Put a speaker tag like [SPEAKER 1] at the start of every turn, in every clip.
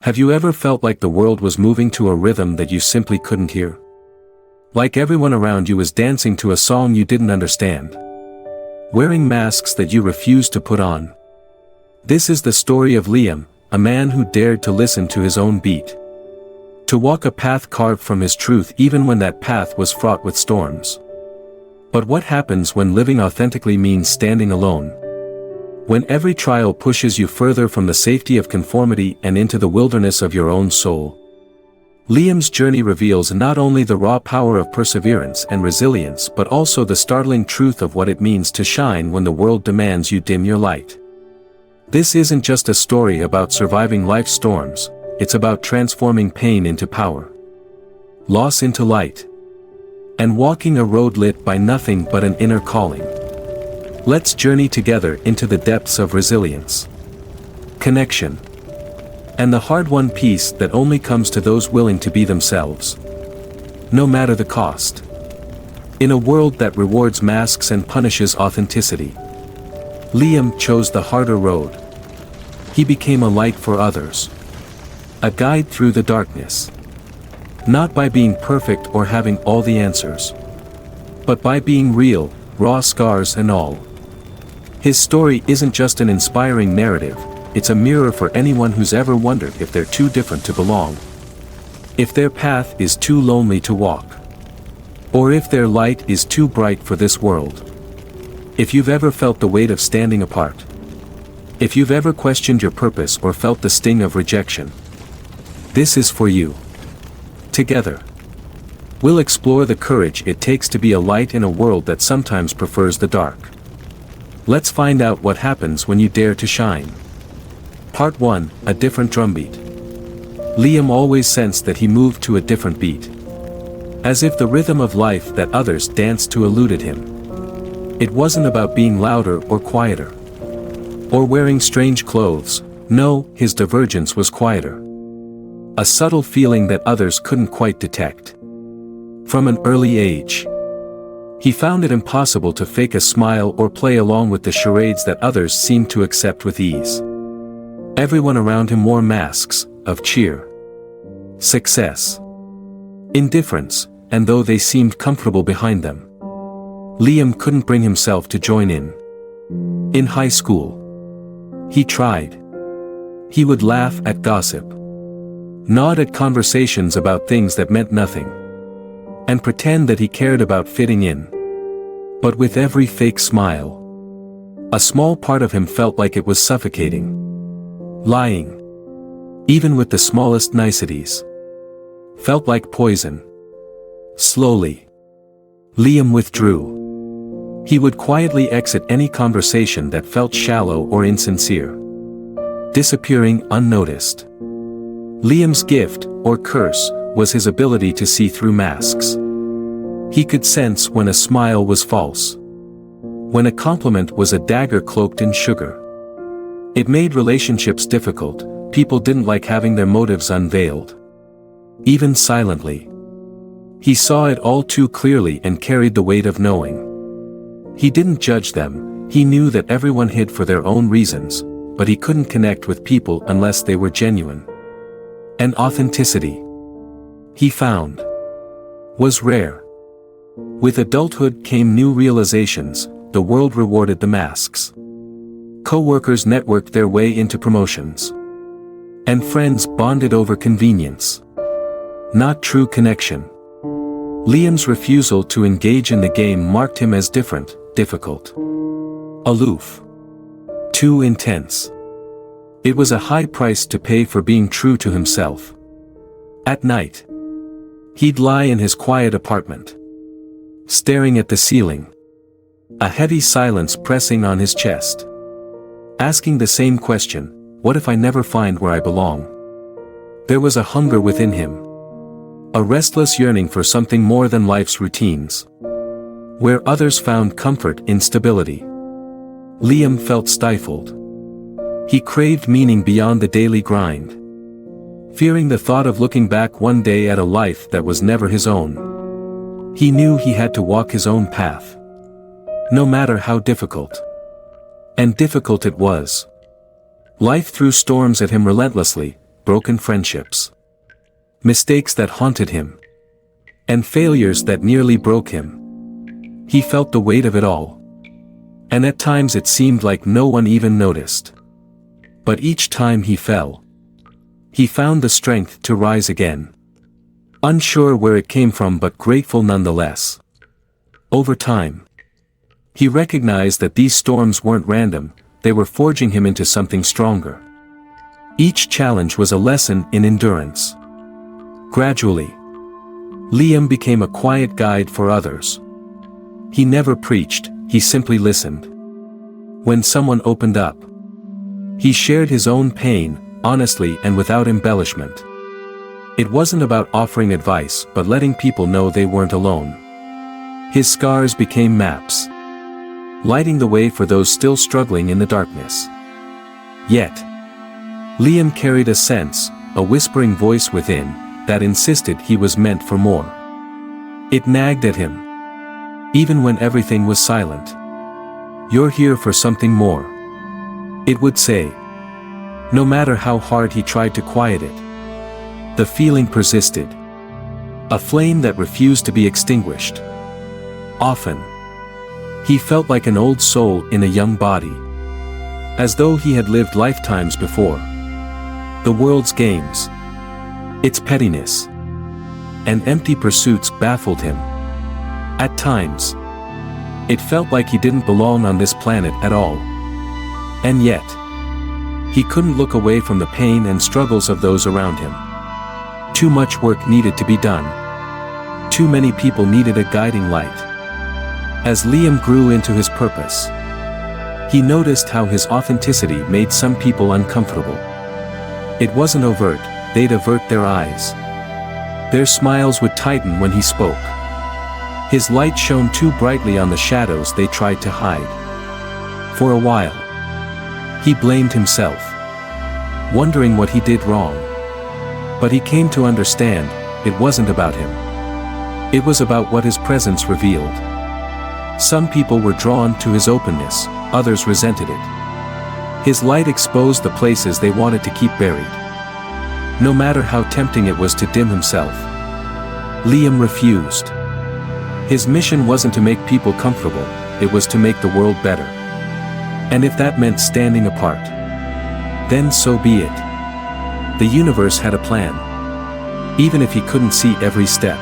[SPEAKER 1] Have you ever felt like the world was moving to a rhythm that you simply couldn't hear? Like everyone around you was dancing to a song you didn't understand. Wearing masks that you refused to put on. This is the story of Liam, a man who dared to listen to his own beat. To walk a path carved from his truth even when that path was fraught with storms. But what happens when living authentically means standing alone? When every trial pushes you further from the safety of conformity and into the wilderness of your own soul. Liam's journey reveals not only the raw power of perseverance and resilience but also the startling truth of what it means to shine when the world demands you dim your light. This isn't just a story about surviving life's storms, it's about transforming pain into power, loss into light, and walking a road lit by nothing but an inner calling. Let's journey together into the depths of resilience, connection, and the hard-won peace that only comes to those willing to be themselves, no matter the cost. In a world that rewards masks and punishes authenticity, Liam chose the harder road. He became a light for others, a guide through the darkness. Not by being perfect or having all the answers, but by being real, raw scars and all. His story isn't just an inspiring narrative, it's a mirror for anyone who's ever wondered if they're too different to belong. If their path is too lonely to walk. Or if their light is too bright for this world. If you've ever felt the weight of standing apart. If you've ever questioned your purpose or felt the sting of rejection. This is for you. Together, we'll explore the courage it takes to be a light in a world that sometimes prefers the dark. Let's find out what happens when you dare to shine. Part 1, a different drumbeat. Liam always sensed that he moved to a different beat. As if the rhythm of life that others danced to eluded him. It wasn't about being louder or quieter. Or wearing strange clothes, no, his divergence was quieter. A subtle feeling that others couldn't quite detect. From an early age, he found it impossible to fake a smile or play along with the charades that others seemed to accept with ease. Everyone around him wore masks of cheer, success, indifference, and though they seemed comfortable behind them, Liam couldn't bring himself to join in. In high school, he tried. He would laugh at gossip, nod at conversations about things that meant nothing, and pretend that he cared about fitting in. But with every fake smile, a small part of him felt like it was suffocating. Lying, even with the smallest niceties, felt like poison. Slowly, Liam withdrew. He would quietly exit any conversation that felt shallow or insincere, disappearing unnoticed. Liam's gift, or curse, was his ability to see through masks. He could sense when a smile was false, when a compliment was a dagger cloaked in sugar. It made relationships difficult, people didn't like having their motives unveiled. Even silently. He saw it all too clearly and carried the weight of knowing. He didn't judge them, he knew that everyone hid for their own reasons, but he couldn't connect with people unless they were genuine. And authenticity, he found, was rare. With adulthood came new realizations, the world rewarded the masks. Co-workers networked their way into promotions. And friends bonded over convenience. Not true connection. Liam's refusal to engage in the game marked him as different, difficult, aloof, too intense. It was a high price to pay for being true to himself. At night, he'd lie in his quiet apartment, staring at the ceiling, a heavy silence pressing on his chest, asking the same question, what if I never find where I belong? There was a hunger within him, a restless yearning for something more than life's routines. Where others found comfort in stability, Liam felt stifled. He craved meaning beyond the daily grind, fearing the thought of looking back one day at a life that was never his own. He knew he had to walk his own path, no matter how difficult. And difficult it was. Life threw storms at him relentlessly, broken friendships. Mistakes that haunted him. And failures that nearly broke him. He felt the weight of it all. And at times it seemed like no one even noticed. But each time he fell, he found the strength to rise again. Unsure where it came from but grateful nonetheless. Over time, he recognized that these storms weren't random, they were forging him into something stronger. Each challenge was a lesson in endurance. Gradually, Liam became a quiet guide for others. He never preached, he simply listened. When someone opened up, he shared his own pain, honestly and without embellishment. It wasn't about offering advice but letting people know they weren't alone. His scars became maps, lighting the way for those still struggling in the darkness. Yet, Liam carried a sense, a whispering voice within, that insisted he was meant for more. It nagged at him, even when everything was silent. "You're here for something more," it would say. No matter how hard he tried to quiet it, the feeling persisted. A flame that refused to be extinguished. Often, he felt like an old soul in a young body. As though he had lived lifetimes before. The world's games, its pettiness, and empty pursuits baffled him. At times, it felt like he didn't belong on this planet at all. And yet, he couldn't look away from the pain and struggles of those around him. Too much work needed to be done. Too many people needed a guiding light. As Liam grew into his purpose, he noticed how his authenticity made some people uncomfortable. It wasn't overt, they'd avert their eyes. Their smiles would tighten when he spoke. His light shone too brightly on the shadows they tried to hide. For a while, he blamed himself, wondering what he did wrong. But he came to understand, it wasn't about him. It was about what his presence revealed. Some people were drawn to his openness, others resented it. His light exposed the places they wanted to keep buried. No matter how tempting it was to dim himself, Liam refused. His mission wasn't to make people comfortable, it was to make the world better. And if that meant standing apart, then so be it. The universe had a plan. Even if he couldn't see every step,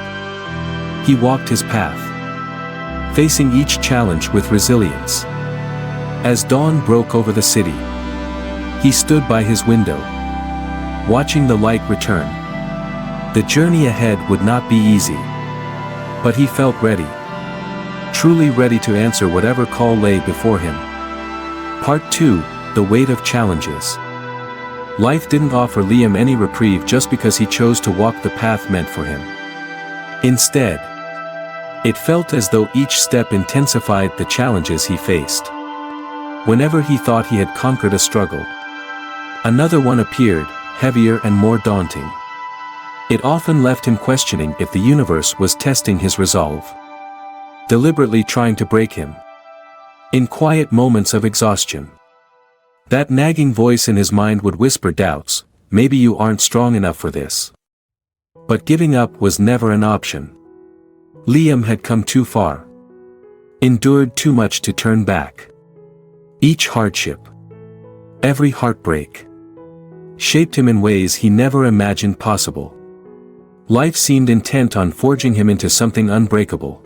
[SPEAKER 1] he walked his path, facing each challenge with resilience. As dawn broke over the city, he stood by his window, watching the light return. The journey ahead would not be easy, but he felt ready, truly ready to answer whatever call lay before him. Part 2, The Weight of Challenges. Life didn't offer Liam any reprieve just because he chose to walk the path meant for him. Instead, it felt as though each step intensified the challenges he faced. Whenever he thought he had conquered a struggle, another one appeared, heavier and more daunting. It often left him questioning if the universe was testing his resolve, deliberately trying to break him. In quiet moments of exhaustion, that nagging voice in his mind would whisper doubts, maybe you aren't strong enough for this. But giving up was never an option. Liam had come too far, endured too much to turn back. Each hardship, every heartbreak, shaped him in ways he never imagined possible. Life seemed intent on forging him into something unbreakable,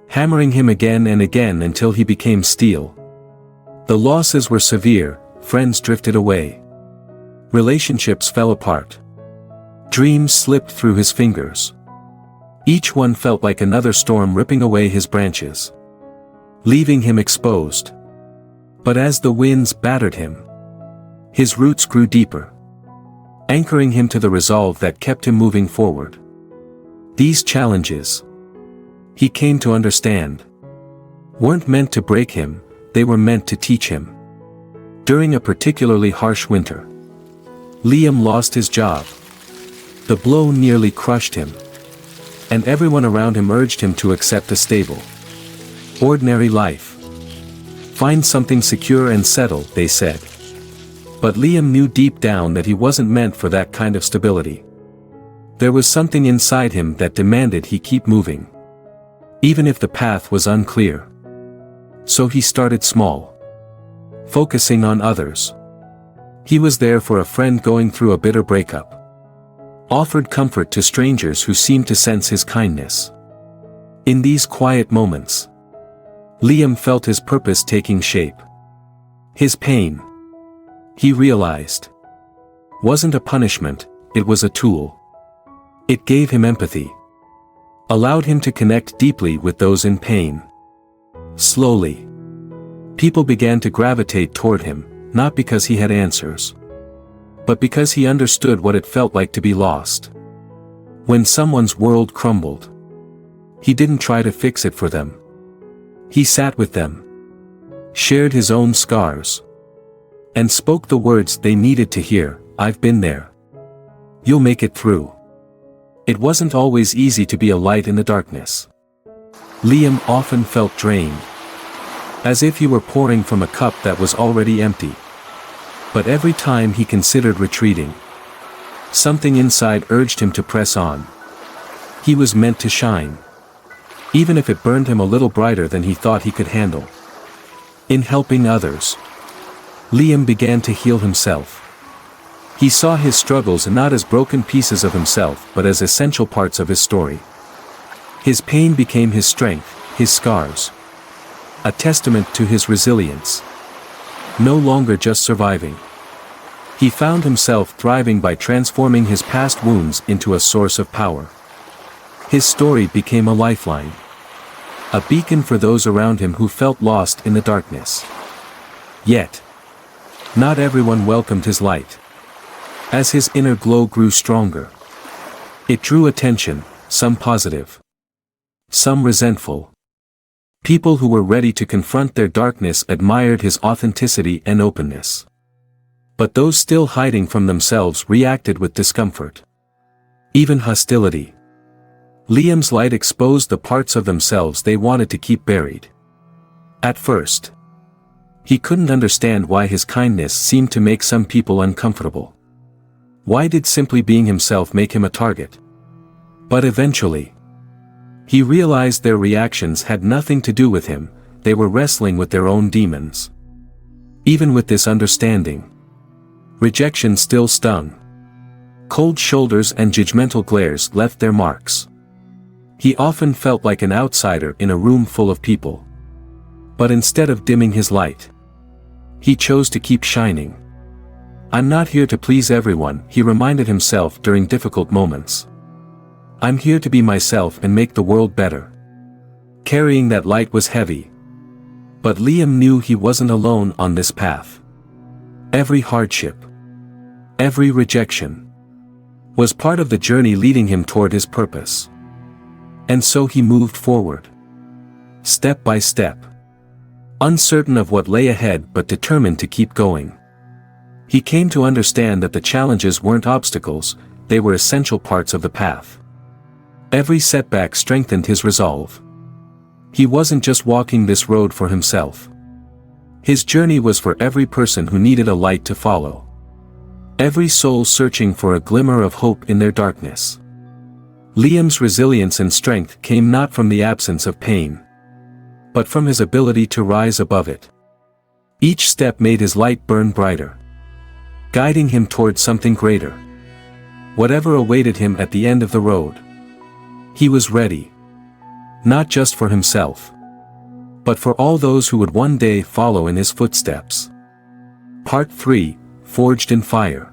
[SPEAKER 1] hammering him again and again until he became steel. The losses were severe, friends drifted away. Relationships fell apart. Dreams slipped through his fingers. Each one felt like another storm ripping away his branches, leaving him exposed. But as the winds battered him, his roots grew deeper, anchoring him to the resolve that kept him moving forward. These challenges, he came to understand, weren't meant to break him, they were meant to teach him. During a particularly harsh winter, Liam lost his job. The blow nearly crushed him, and everyone around him urged him to accept a stable, ordinary life. Find something secure and settle, they said. But Liam knew deep down that he wasn't meant for that kind of stability. There was something inside him that demanded he keep moving, even if the path was unclear. So he started small, focusing on others. He was there for a friend going through a bitter breakup, offered comfort to strangers who seemed to sense his kindness. In these quiet moments, Liam felt his purpose taking shape. His pain, he realized, wasn't a punishment, it was a tool. It gave him empathy, allowed him to connect deeply with those in pain. Slowly, people began to gravitate toward him, not because he had answers, but because he understood what it felt like to be lost. When someone's world crumbled, he didn't try to fix it for them. He sat with them, shared his own scars, and spoke the words they needed to hear. I've been there. You'll make it through. It wasn't always easy to be a light in the darkness. Liam often felt drained, as if he were pouring from a cup that was already empty. But every time he considered retreating, something inside urged him to press on. He was meant to shine, even if it burned him a little brighter than he thought he could handle. In helping others, Liam began to heal himself. He saw his struggles not as broken pieces of himself but as essential parts of his story. His pain became his strength, his scars, a testament to his resilience. No longer just surviving, he found himself thriving by transforming his past wounds into a source of power. His story became a lifeline, a beacon for those around him who felt lost in the darkness. Yet, not everyone welcomed his light. As his inner glow grew stronger, it drew attention, some positive, some resentful. People who were ready to confront their darkness admired his authenticity and openness. But those still hiding from themselves reacted with discomfort, even hostility. Liam's light exposed the parts of themselves they wanted to keep buried. At first, he couldn't understand why his kindness seemed to make some people uncomfortable. Why did simply being himself make him a target? But eventually, he realized their reactions had nothing to do with him, they were wrestling with their own demons. Even with this understanding, rejection still stung. Cold shoulders and judgmental glares left their marks. He often felt like an outsider in a room full of people. But instead of dimming his light, he chose to keep shining. I'm not here to please everyone, he reminded himself during difficult moments. I'm here to be myself and make the world better. Carrying that light was heavy. But Liam knew he wasn't alone on this path. Every hardship, every rejection, was part of the journey leading him toward his purpose. And so he moved forward, step by step, uncertain of what lay ahead but determined to keep going. He came to understand that the challenges weren't obstacles, they were essential parts of the path. Every setback strengthened his resolve. He wasn't just walking this road for himself. His journey was for every person who needed a light to follow. Every soul searching for a glimmer of hope in their darkness. Liam's resilience and strength came not from the absence of pain, but from his ability to rise above it. Each step made his light burn brighter, guiding him toward something greater. Whatever awaited him at the end of the road, he was ready. Not just for himself, but for all those who would one day follow in his footsteps. Part 3, Forged in Fire.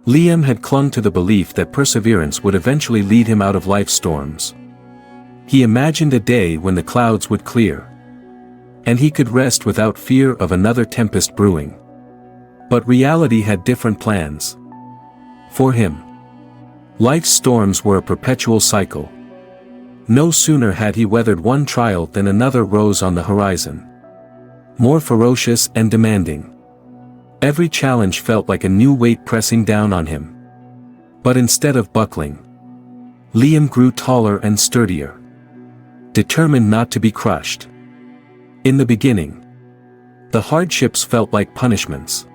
[SPEAKER 1] Liam had clung to the belief that perseverance would eventually lead him out of life's storms. He imagined a day when the clouds would clear, and he could rest without fear of another tempest brewing. But reality had different plans. For him, life's storms were a perpetual cycle. No sooner had he weathered one trial than another rose on the horizon, more ferocious and demanding. Every challenge felt like a new weight pressing down on him. But instead of buckling, Liam grew taller and sturdier, determined not to be crushed. In the beginning, the hardships felt like punishments.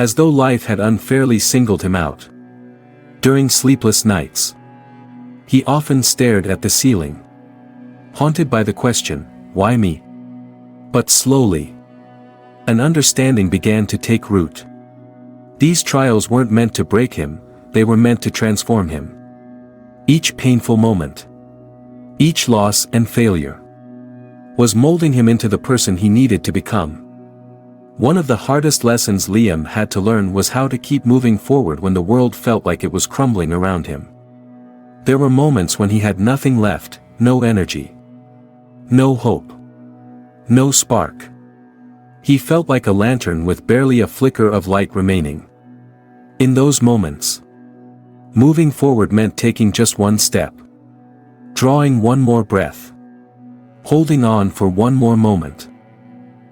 [SPEAKER 1] as though life had unfairly singled him out. During sleepless nights, he often stared at the ceiling, haunted by the question, why me? But slowly, an understanding began to take root. These trials weren't meant to break him, they were meant to transform him. Each painful moment, each loss and failure, was molding him into the person he needed to become. One of the hardest lessons Liam had to learn was how to keep moving forward when the world felt like it was crumbling around him. There were moments when he had nothing left, no energy, no hope, no spark. He felt like a lantern with barely a flicker of light remaining. In those moments, moving forward meant taking just one step, drawing one more breath, holding on for one more moment.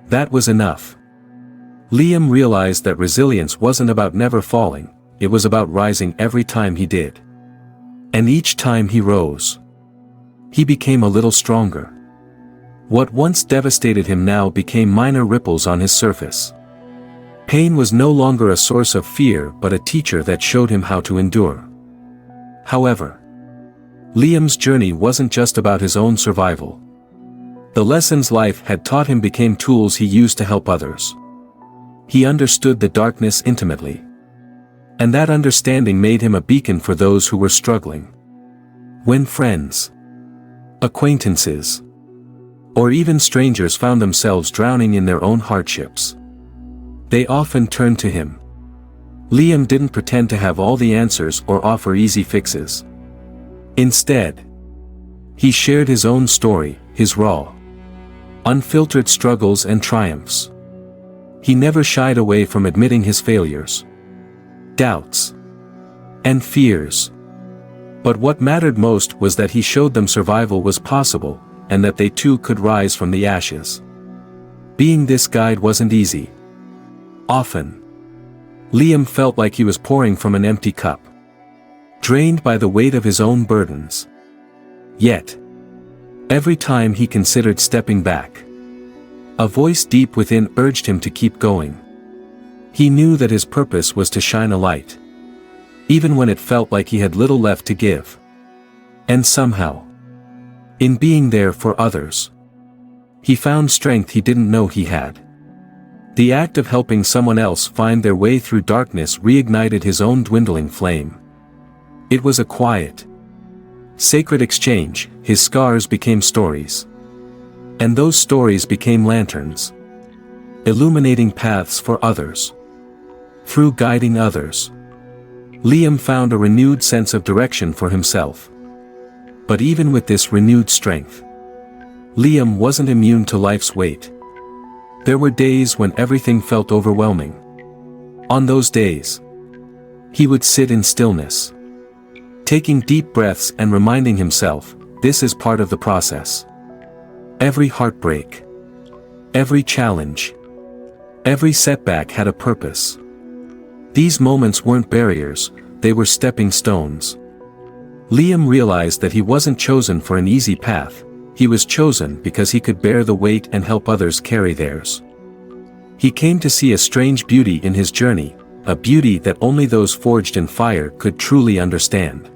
[SPEAKER 1] That was enough. Liam realized that resilience wasn't about never falling, it was about rising every time he did. And each time he rose, he became a little stronger. What once devastated him now became minor ripples on his surface. Pain was no longer a source of fear but a teacher that showed him how to endure. However, Liam's journey wasn't just about his own survival. The lessons life had taught him became tools he used to help others. He understood the darkness intimately. And that understanding made him a beacon for those who were struggling. When friends, acquaintances, or even strangers found themselves drowning in their own hardships, they often turned to him. Liam didn't pretend to have all the answers or offer easy fixes. Instead, he shared his own story, his raw, unfiltered struggles and triumphs. He never shied away from admitting his failures, doubts, and fears. But what mattered most was that he showed them survival was possible, and that they too could rise from the ashes. Being this guide wasn't easy. Often, Liam felt like he was pouring from an empty cup, drained by the weight of his own burdens. Yet, every time he considered stepping back, a voice deep within urged him to keep going. He knew that his purpose was to shine a light, even when it felt like he had little left to give. And somehow, in being there for others, he found strength he didn't know he had. The act of helping someone else find their way through darkness reignited his own dwindling flame. It was a quiet, sacred exchange. His scars became stories. And those stories became lanterns, illuminating paths for others. Through guiding others, Liam found a renewed sense of direction for himself. But even with this renewed strength, Liam wasn't immune to life's weight. There were days when everything felt overwhelming. On those days, he would sit in stillness, taking deep breaths and reminding himself, this is part of the process. Every heartbreak, every challenge, every setback had a purpose. These moments weren't barriers, they were stepping stones. Liam realized that he wasn't chosen for an easy path, he was chosen because he could bear the weight and help others carry theirs. He came to see a strange beauty in his journey, a beauty that only those forged in fire could truly understand.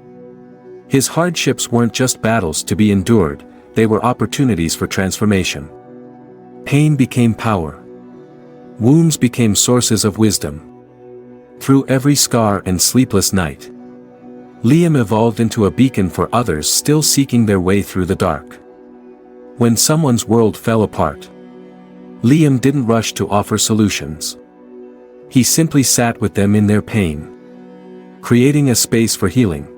[SPEAKER 1] His hardships weren't just battles to be endured, they were opportunities for transformation. Pain became power. Wounds became sources of wisdom. Through every scar and sleepless night, Liam evolved into a beacon for others still seeking their way through the dark. When someone's world fell apart, Liam didn't rush to offer solutions. He simply sat with them in their pain, creating a space for healing.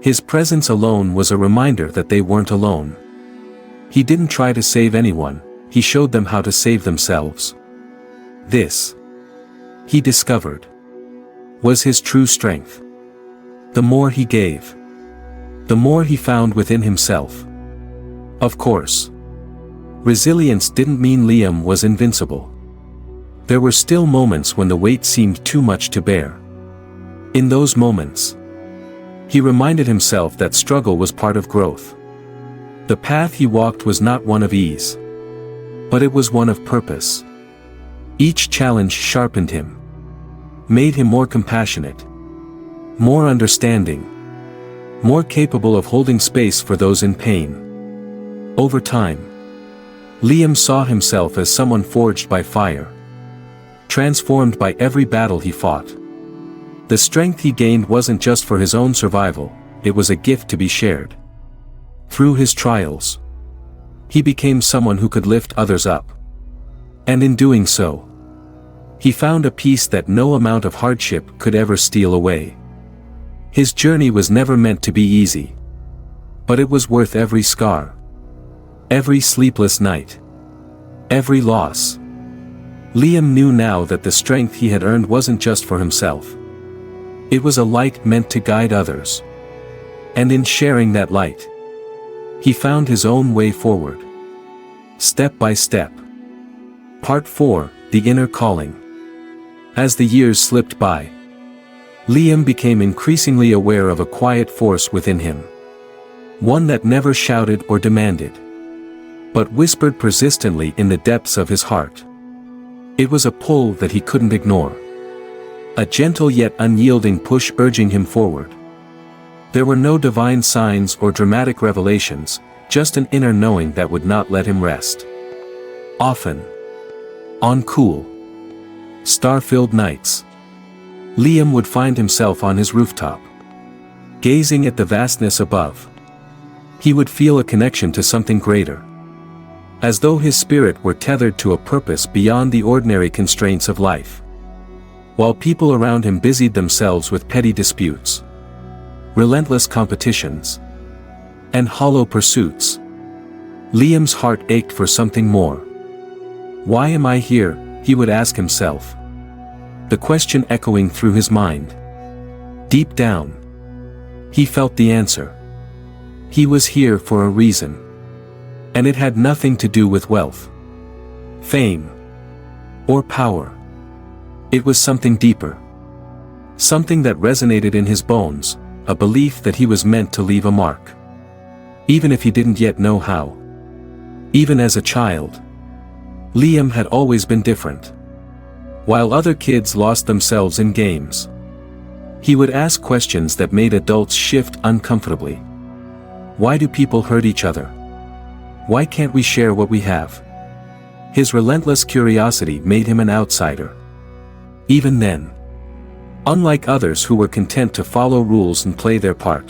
[SPEAKER 1] His presence alone was a reminder that they weren't alone. He didn't try to save anyone, he showed them how to save themselves. This, he discovered, was his true strength. The more he gave, the more he found within himself. Of course, resilience didn't mean Liam was invincible. There were still moments when the weight seemed too much to bear. In those moments, he reminded himself that struggle was part of growth. The path he walked was not one of ease, but it was one of purpose. Each challenge sharpened him, made him more compassionate, more understanding, more capable of holding space for those in pain. Over time, Liam saw himself as someone forged by fire, transformed by every battle he fought. The strength he gained wasn't just for his own survival, it was a gift to be shared. Through his trials, he became someone who could lift others up. And in doing so, he found a peace that no amount of hardship could ever steal away. His journey was never meant to be easy. But it was worth every scar, every sleepless night, every loss. Liam knew now that the strength he had earned wasn't just for himself. It was a light meant to guide others. And in sharing that light, he found his own way forward. Step by step. Part 4, The Inner Calling. As the years slipped by, Liam became increasingly aware of a quiet force within him. One that never shouted or demanded, but whispered persistently in the depths of his heart. It was a pull that he couldn't ignore. A gentle yet unyielding push urging him forward. There were no divine signs or dramatic revelations, just an inner knowing that would not let him rest. Often, on cool, star-filled nights, Liam would find himself on his rooftop, gazing at the vastness above. He would feel a connection to something greater, as though his spirit were tethered to a purpose beyond the ordinary constraints of life. While people around him busied themselves with petty disputes, relentless competitions, and hollow pursuits, Liam's heart ached for something more. Why am I here? He would ask himself, the question echoing through his mind. Deep down, he felt the answer. He was here for a reason. And it had nothing to do with wealth, fame, or power. It was something deeper. Something that resonated in his bones, a belief that he was meant to leave a mark. Even if he didn't yet know how. Even as a child, Liam had always been different. While other kids lost themselves in games, he would ask questions that made adults shift uncomfortably. Why do people hurt each other? Why can't we share what we have? His relentless curiosity made him an outsider. Even then, unlike others who were content to follow rules and play their part,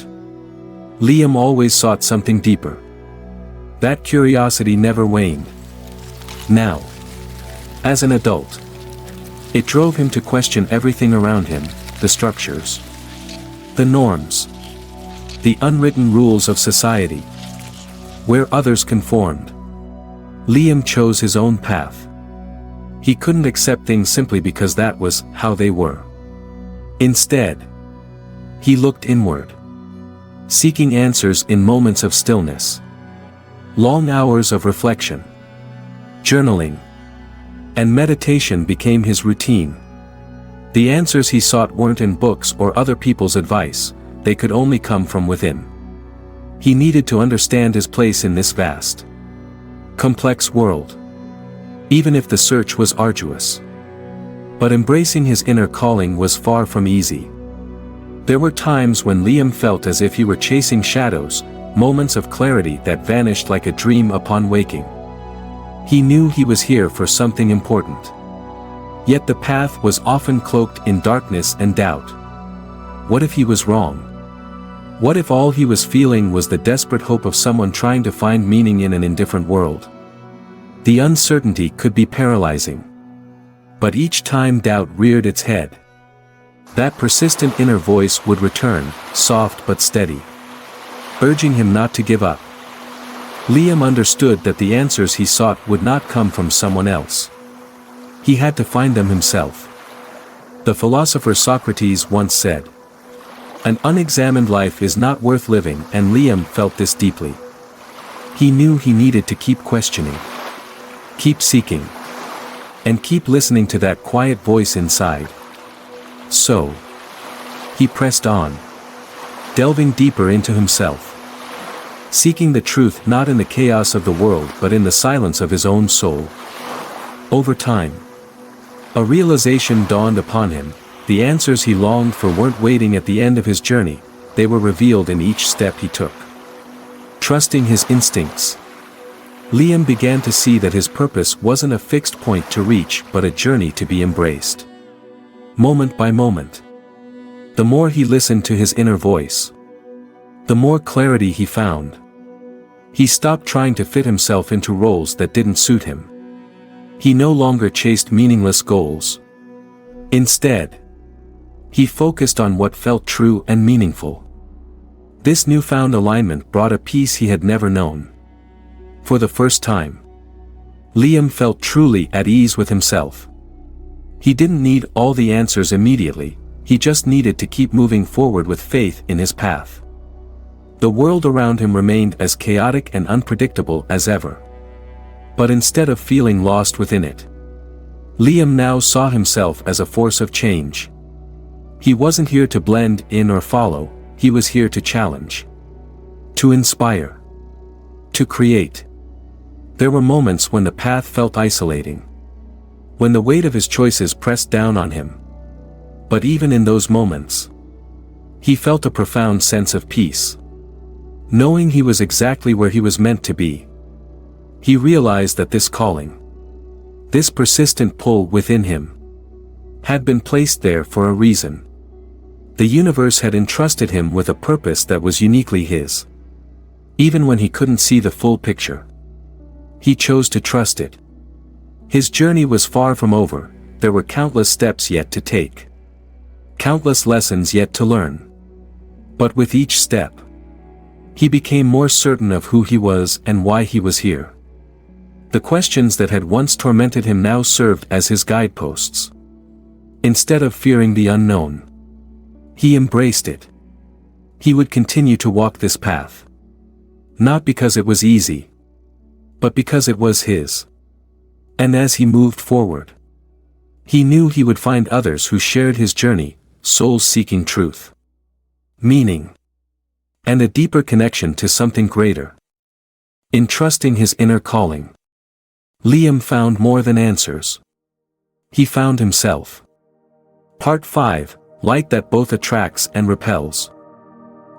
[SPEAKER 1] Liam always sought something deeper. That curiosity never waned. Now, as an adult, it drove him to question everything around him, the structures, the norms, the unwritten rules of society. Where others conformed, Liam chose his own path. He couldn't accept things simply because that was how they were. Instead, he looked inward, seeking answers in moments of stillness. Long hours of reflection, journaling, and meditation became his routine. The answers he sought weren't in books or other people's advice, they could only come from within. He needed to understand his place in this vast, complex world, even if the search was arduous. But embracing his inner calling was far from easy. There were times when Liam felt as if he were chasing shadows, moments of clarity that vanished like a dream upon waking. He knew he was here for something important. Yet the path was often cloaked in darkness and doubt. What if he was wrong? What if all he was feeling was the desperate hope of someone trying to find meaning in an indifferent world? The uncertainty could be paralyzing. But each time doubt reared its head, that persistent inner voice would return, soft but steady, urging him not to give up. Liam understood that the answers he sought would not come from someone else. He had to find them himself. The philosopher Socrates once said, "An unexamined life is not worth living," and Liam felt this deeply. He knew he needed to keep questioning, keep seeking, and keep listening to that quiet voice inside. So, he pressed on, delving deeper into himself, seeking the truth not in the chaos of the world but in the silence of his own soul. Over time, a realization dawned upon him: The answers he longed for weren't waiting at the end of his journey, they were revealed in each step he took. Trusting his instincts. Liam began to see that his purpose wasn't a fixed point to reach but a journey to be embraced. Moment by moment. The more he listened to his inner voice, the more clarity he found. He stopped trying to fit himself into roles that didn't suit him. He no longer chased meaningless goals. Instead, he focused on what felt true and meaningful. This newfound alignment brought a peace he had never known. For the first time, Liam felt truly at ease with himself. He didn't need all the answers immediately, he just needed to keep moving forward with faith in his path. The world around him remained as chaotic and unpredictable as ever. But instead of feeling lost within it, Liam now saw himself as a force of change. He wasn't here to blend in or follow, he was here to challenge. To inspire. To create. There were moments when the path felt isolating. When the weight of his choices pressed down on him. But even in those moments, he felt a profound sense of peace. Knowing he was exactly where he was meant to be. He realized that this calling, this persistent pull within him, had been placed there for a reason. The universe had entrusted him with a purpose that was uniquely his. Even when he couldn't see the full picture, he chose to trust it. His journey was far from over, there were countless steps yet to take. Countless lessons yet to learn. But with each step, he became more certain of who he was and why he was here. The questions that had once tormented him now served as his guideposts. Instead of fearing the unknown, he embraced it. He would continue to walk this path. Not because it was easy, but because it was his. And as he moved forward, he knew he would find others who shared his journey, souls seeking truth, meaning, and a deeper connection to something greater. In trusting his inner calling, Liam found more than answers. He found himself. Part 5, Light that both attracts and repels.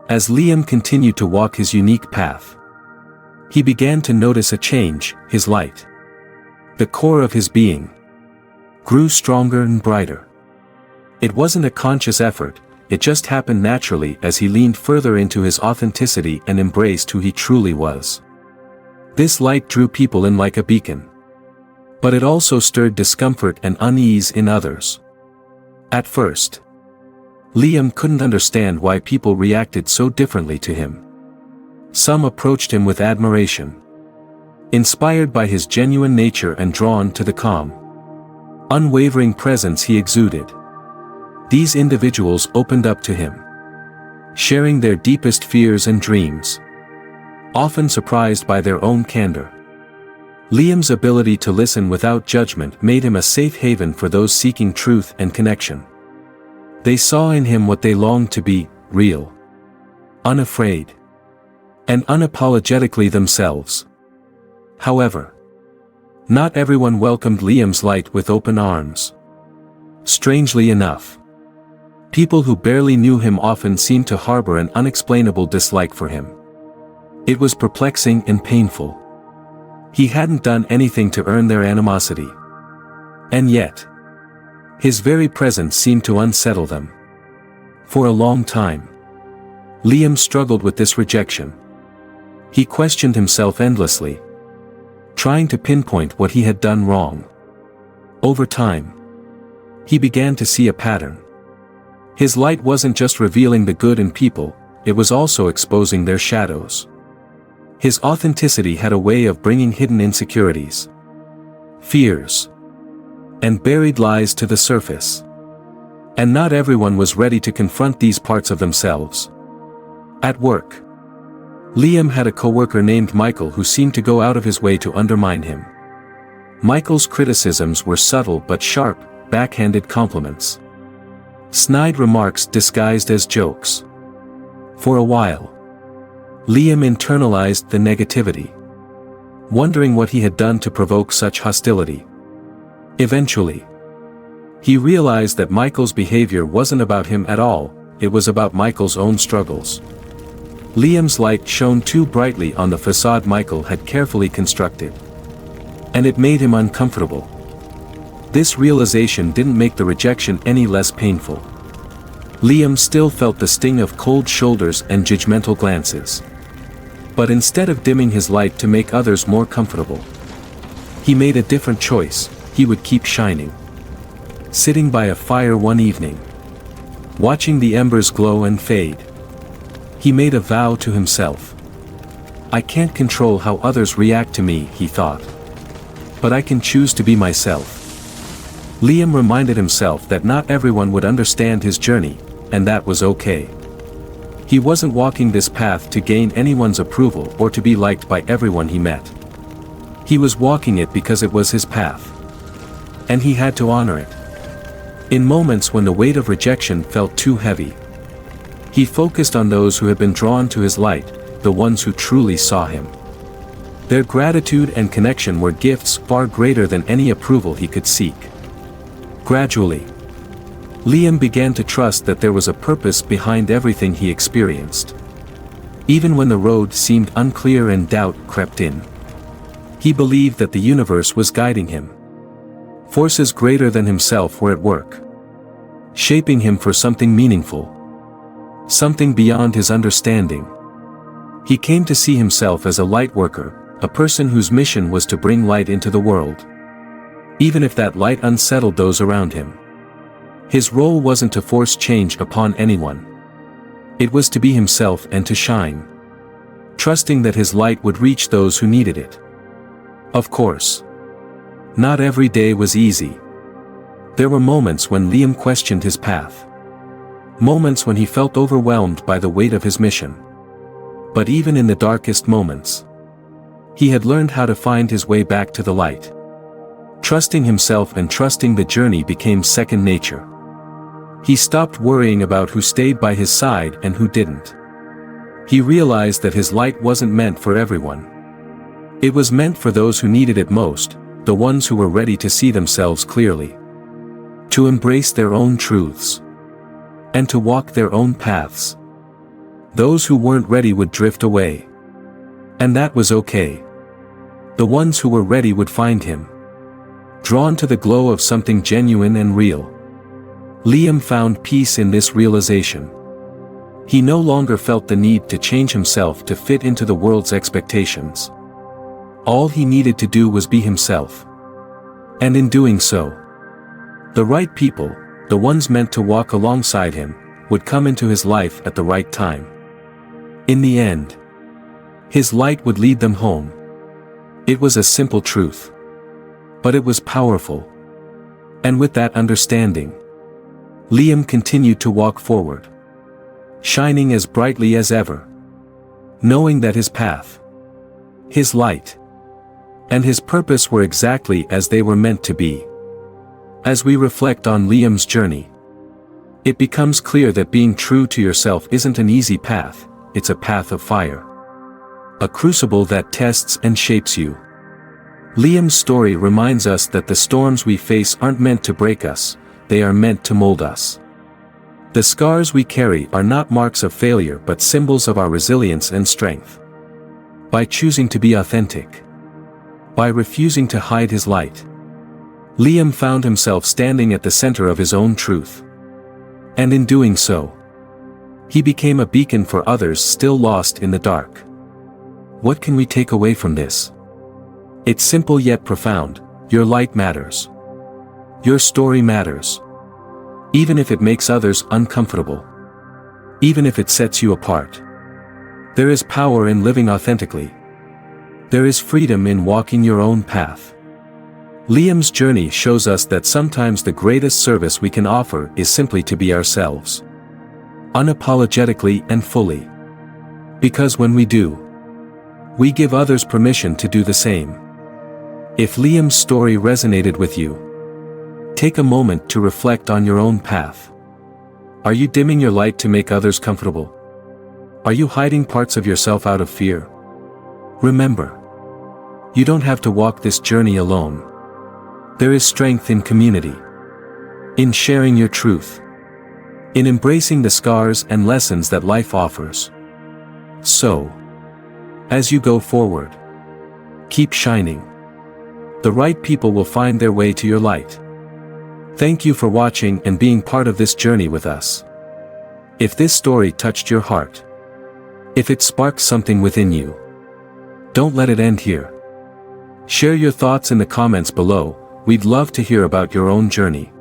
[SPEAKER 1] As Liam continued to walk his unique path, he began to notice a change. His light, the core of his being, grew stronger and brighter. It wasn't a conscious effort, it just happened naturally as he leaned further into his authenticity and embraced who he truly was. This light drew people in like a beacon. But it also stirred discomfort and unease in others. At first, Liam couldn't understand why people reacted so differently to him. Some approached him with admiration, inspired by his genuine nature and drawn to the calm, unwavering presence he exuded. These individuals opened up to him, sharing their deepest fears and dreams, often surprised by their own candor. Liam's ability to listen without judgment made him a safe haven for those seeking truth and connection. They saw in him what they longed to be, real, unafraid, and unapologetically themselves. However, not everyone welcomed Liam's light with open arms. Strangely enough, people who barely knew him often seemed to harbor an unexplainable dislike for him. It was perplexing and painful. He hadn't done anything to earn their animosity. And yet, his very presence seemed to unsettle them. For a long time, Liam struggled with this rejection. He questioned himself endlessly, trying to pinpoint what he had done wrong. Over time, he began to see a pattern. His light wasn't just revealing the good in people, it was also exposing their shadows. His authenticity had a way of bringing hidden insecurities, fears, and buried lies to the surface. And not everyone was ready to confront these parts of themselves. At work, Liam had a coworker named Michael who seemed to go out of his way to undermine him. Michael's criticisms were subtle but sharp, backhanded compliments. Snide remarks disguised as jokes. For a while, Liam internalized the negativity, wondering what he had done to provoke such hostility. Eventually, He realized that Michael's behavior wasn't about him at all, it was about Michael's own struggles. Liam's light shone too brightly on the facade Michael had carefully constructed. And it made him uncomfortable. This realization didn't make the rejection any less painful. Liam still felt the sting of cold shoulders and judgmental glances. But instead of dimming his light to make others more comfortable, he made a different choice. He would keep shining. Sitting by a fire one evening, watching the embers glow and fade, he made a vow to himself. I can't control how others react to me, he thought. But I can choose to be myself. Liam reminded himself that not everyone would understand his journey, and that was okay. He wasn't walking this path to gain anyone's approval or to be liked by everyone he met. He was walking it because it was his path. And he had to honor it. In moments when the weight of rejection felt too heavy, he focused on those who had been drawn to his light, the ones who truly saw him. Their gratitude and connection were gifts far greater than any approval he could seek. Gradually, Liam began to trust that there was a purpose behind everything he experienced. Even when the road seemed unclear and doubt crept in, he believed that the universe was guiding him. Forces greater than himself were at work, shaping him for something meaningful, something beyond his understanding. He came to see himself as a light worker, a person whose mission was to bring light into the world, even if that light unsettled those around him. His role wasn't to force change upon anyone. It was to be himself and to shine, trusting that his light would reach those who needed it. Of course, not every day was easy. There were moments when Liam questioned his path. Moments when he felt overwhelmed by the weight of his mission. But even in the darkest moments, he had learned how to find his way back to the light. Trusting himself and trusting the journey became second nature. He stopped worrying about who stayed by his side and who didn't. He realized that his light wasn't meant for everyone. It was meant for those who needed it most, the ones who were ready to see themselves clearly, to embrace their own truths, and to walk their own paths. Those who weren't ready would drift away. And that was okay. The ones who were ready would find him, drawn to the glow of something genuine and real. Liam found peace in this realization. He no longer felt the need to change himself to fit into the world's expectations. All he needed to do was be himself. And in doing so, the right people, the ones meant to walk alongside him, would come into his life at the right time. In the end, his light would lead them home. It was a simple truth, but it was powerful. And with that understanding, Liam continued to walk forward, shining as brightly as ever, knowing that his path, his light, and his purpose were exactly as they were meant to be. As we reflect on Liam's journey, it becomes clear that being true to yourself isn't an easy path, it's a path of fire. A crucible that tests and shapes you. Liam's story reminds us that the storms we face aren't meant to break us, they are meant to mold us. The scars we carry are not marks of failure but symbols of our resilience and strength. By choosing to be authentic, by refusing to hide his light, Liam found himself standing at the center of his own truth. And in doing so, he became a beacon for others still lost in the dark. What can we take away from this? It's simple yet profound. Your light matters. Your story matters. Even if it makes others uncomfortable. Even if it sets you apart. There is power in living authentically. There is freedom in walking your own path. Liam's journey shows us that sometimes the greatest service we can offer is simply to be ourselves. Unapologetically and fully. Because when we do, we give others permission to do the same. If Liam's story resonated with you, take a moment to reflect on your own path. Are you dimming your light to make others comfortable? Are you hiding parts of yourself out of fear? Remember, you don't have to walk this journey alone. There is strength in community. in sharing your truth, in embracing the scars and lessons that life offers. So, as you go forward, keep shining. The right people will find their way to your light. Thank you for watching and being part of this journey with us. If this story touched your heart, if it sparked something within you, don't let it end here. Share your thoughts in the comments below. We'd love to hear about your own journey.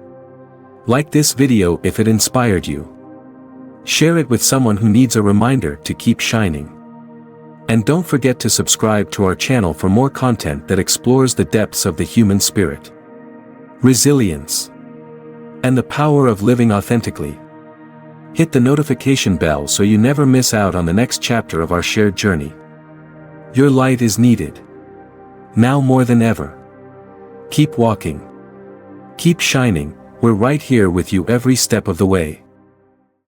[SPEAKER 1] Like this video if it inspired you. Share it with someone who needs a reminder to keep shining. And don't forget to subscribe to our channel for more content that explores the depths of the human spirit, resilience, and the power of living authentically. Hit the notification bell so you never miss out on the next chapter of our shared journey. Your light is needed, now more than ever. Keep walking. Keep shining. We're right here with you every step of the way.